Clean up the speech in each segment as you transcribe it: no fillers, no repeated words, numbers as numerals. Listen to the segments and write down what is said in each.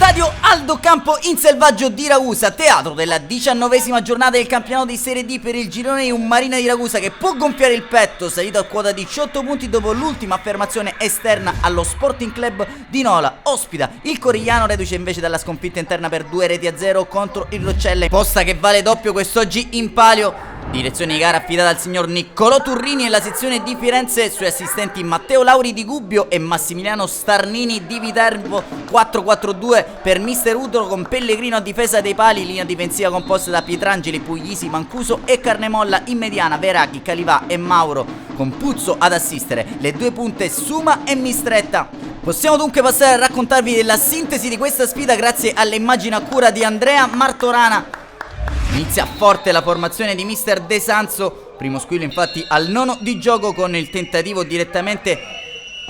Stadio Aldo Campo in Selvaggio di Ragusa, teatro della 19ª giornata del campionato di Serie D per il girone di un Marina di Ragusa che può gonfiare il petto, salito a quota 18 punti dopo l'ultima affermazione esterna allo Sporting Club di Nola. Ospita il Corigliano, reduce invece dalla sconfitta interna per 2-0 contro il Roccelle, posta che vale doppio quest'oggi in palio. Direzione di gara affidata al signor Niccolò Turrini e la sezione di Firenze, sui assistenti Matteo Lauri di Gubbio e Massimiliano Starnini di Viterbo. 4-4-2 per mister Udro con Pellegrino a difesa dei pali, linea difensiva composta da Pietrangeli, Puglisi, Mancuso e Carnemolla in mediana, Veracchi, Calivà e Mauro con Puzzo ad assistere, le due punte Suma e Mistretta. Possiamo dunque passare a raccontarvi della sintesi di questa sfida grazie alle immagini a cura di Andrea Martorana. Inizia forte la formazione di mister De Sanzo, primo squillo infatti al nono di gioco con il tentativo direttamente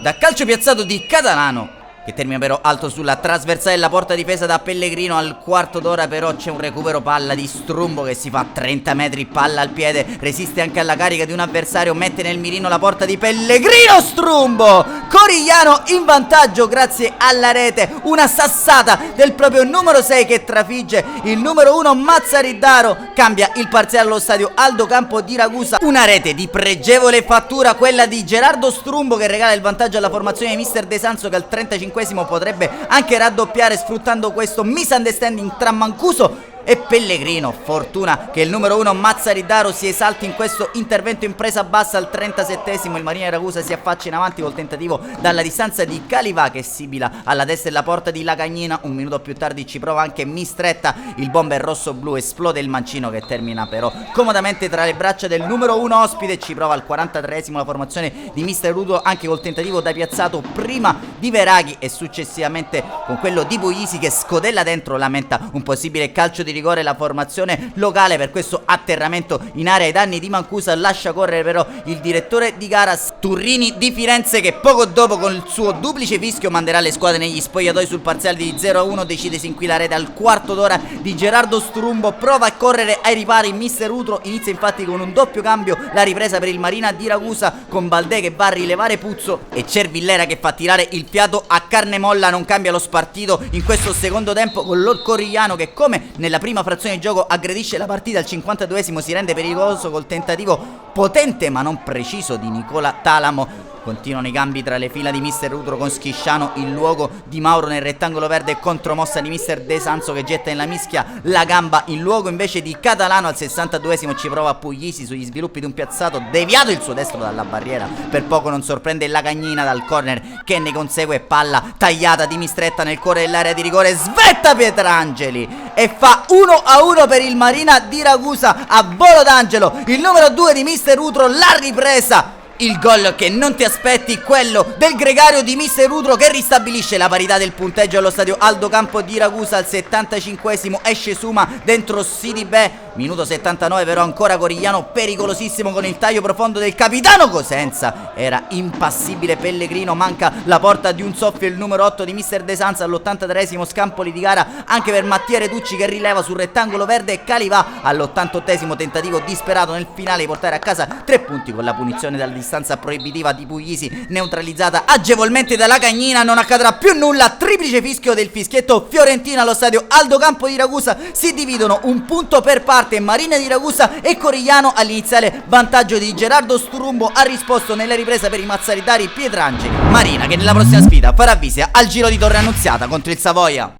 da calcio piazzato di Catalano, che termina però alto sulla trasversale della porta difesa da Pellegrino. Al quarto d'ora però c'è un recupero palla di Strumbo che si fa 30 metri, palla al piede, resiste anche alla carica di un avversario, mette nel mirino la porta di Pellegrino. Strumbo, Corigliano in vantaggio grazie alla rete, una sassata del proprio numero 6 che trafigge il numero 1 Mazzariddaro, cambia il parziale allo stadio Aldo Campo di Ragusa. Una rete di pregevole fattura, quella di Gerardo Strumbo, che regala il vantaggio alla formazione di mister De Sanzo, che al 35esimo potrebbe anche raddoppiare sfruttando questo misunderstanding tra Mancuso e Pellegrino. Fortuna che il numero 1 Mazzariddaro si esalti in questo intervento in presa bassa. Al 37esimo il Marina di Ragusa si affaccia in avanti col tentativo dalla distanza di Calivà che sibila alla destra della porta di Lagagnina. Un minuto più tardi ci prova anche Mistretta, il bomber rosso-blu esplode il mancino che termina però comodamente tra le braccia del numero 1 ospite. Ci prova al 43esimo la formazione di mister Rudo anche col tentativo da piazzato prima di Veraghi e successivamente con quello di Puglisi che scodella dentro, lamenta un possibile calcio di rigore la formazione locale per questo atterramento in area ai danni di Mancusa. Lascia correre però il direttore di gara Turrini di Firenze, che poco dopo con il suo duplice fischio manderà le squadre negli spogliatoi sul parziale di 0-1. decide sin qui la rete al quarto d'ora di Gerardo Strumbo, prova a correre ai ripari mister Utro, inizia infatti con un doppio cambio la ripresa per il Marina di Ragusa con Baldè che va a rilevare Puzzo e Cervillera che fa tirare il fiato a Carnemolla. Non cambia lo spartito in questo secondo tempo con l'Ol Corigliano che, come nella prima frazione di gioco, aggredisce la partita. Al 52esimo si rende pericoloso col tentativo potente ma non preciso di Nicola Talamo. Continuano i cambi tra le fila di mister Utro con Schisciano in luogo di Mauro nel rettangolo verde e contromossa di mister De Sanzo che getta nella mischia la gamba in luogo invece di Catalano. Al 62esimo ci prova Puglisi sugli sviluppi di un piazzato deviato il suo destro dalla barriera, per poco non sorprende Lagagnina dal corner che ne consegue, palla tagliata di Mistretta nel cuore dell'area di rigore, svetta Pietrangeli e fa 1-1 per il Marina di Ragusa a volo d'angelo. Il numero 2 di mister Utro, la ripresa, il gol che non ti aspetti, quello del gregario di mister Utro che ristabilisce la parità del punteggio allo stadio Aldo Campo di Ragusa. Al 75esimo esce Suma dentro Sidibè. Minuto 79 però ancora Corigliano pericolosissimo con il taglio profondo del capitano Cosenza, era impassibile Pellegrino, manca la porta di un soffio il numero 8 di mister De Sanza. All'83esimo scampoli di gara anche per Mattia Retucci che rileva sul rettangolo verde e Calivà. All'88esimo tentativo disperato nel finale di portare a casa 3 punti con la punizione dalla distanza proibitiva di Puglisi neutralizzata agevolmente da Lagagnina. Non accadrà più nulla, triplice fischio del fischietto fiorentino allo stadio Aldo Campo di Ragusa. Si dividono un punto per parte Marina di Ragusa e Corigliano. All'iniziale vantaggio di Gerardo Strumbo ha risposto nella ripresa per i mazzaritari Pietrangeli. Marina che nella prossima sfida farà visita al Giro di Torre Annunziata contro il Savoia.